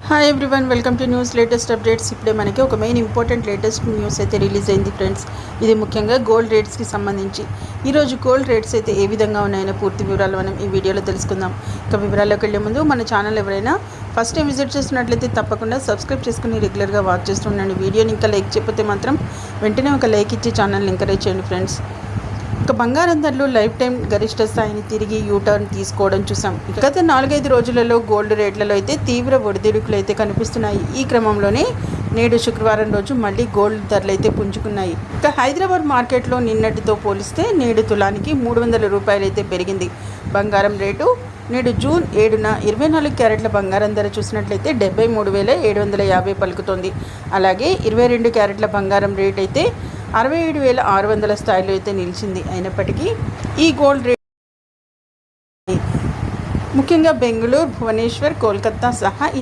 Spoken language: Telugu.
Hi everyone, welcome to news latest updates. ఇప్పుడే మనకి ఒక మెయిన్ ఇంపార్టెంట్ లేటెస్ట్ న్యూస్ అయితే రిలీజ్ అయింది ఫ్రెండ్స్. ఇది ముఖ్యంగా గోల్డ్ రేట్స్కి సంబంధించి. ఈరోజు గోల్డ్ రేట్స్ అయితే ఏ విధంగా ఉన్నాయనే పూర్తి వివరాలు మనం ఈ వీడియోలో తెలుసుకుందాం. ఇక వివరాల్లోకి వెళ్ళే ముందు మన ఛానల్ ఎవరైనా ఫస్ట్ టైం విజిట్ చేస్తున్నట్లయితే తప్పకుండా సబ్స్క్రైబ్ చేసుకుని రెగ్యులర్గా వాచ్ చేస్తుండండి. వీడియోని ఇంకా లైక్ చేయకపోతే మాత్రం వెంటనే ఒక లైక్ ఇచ్చి ఛానల్ని ఎంకరేజ్ చేయండి ఫ్రెండ్స్. ఇక బంగారం ధరలు లైఫ్ టైం గరిష్ట స్థాయిని తిరిగి యూటర్న్ తీసుకోవడం చూసాం. గత 4-5 రోజులలో గోల్డ్ రేట్లలో అయితే తీవ్ర ఒడిదుడుకులు అయితే కనిపిస్తున్నాయి. ఈ క్రమంలోనే నేడు శుక్రవారం రోజు మళ్ళీ గోల్డ్ ధరలు అయితే పుంజుకున్నాయి. ఇక హైదరాబాద్ మార్కెట్లో నిన్నటితో పోలిస్తే నేడు తులానికి 300 రూపాయలు అయితే పెరిగింది. బంగారం రేటు నేడు జూన్ 7న 24 క్యారెట్ల బంగారం ధర చూసినట్లయితే 73,750 పలుకుతోంది. అలాగే 22 క్యారెట్ల బంగారం రేట్ అయితే 67,600 స్థాయిలో అయితే నిలిచింది. అయినప్పటికీ ఈ గోల్డ్ రేట్ ముఖ్యంగా బెంగళూరు, భువనేశ్వర్, కోల్కతా సహా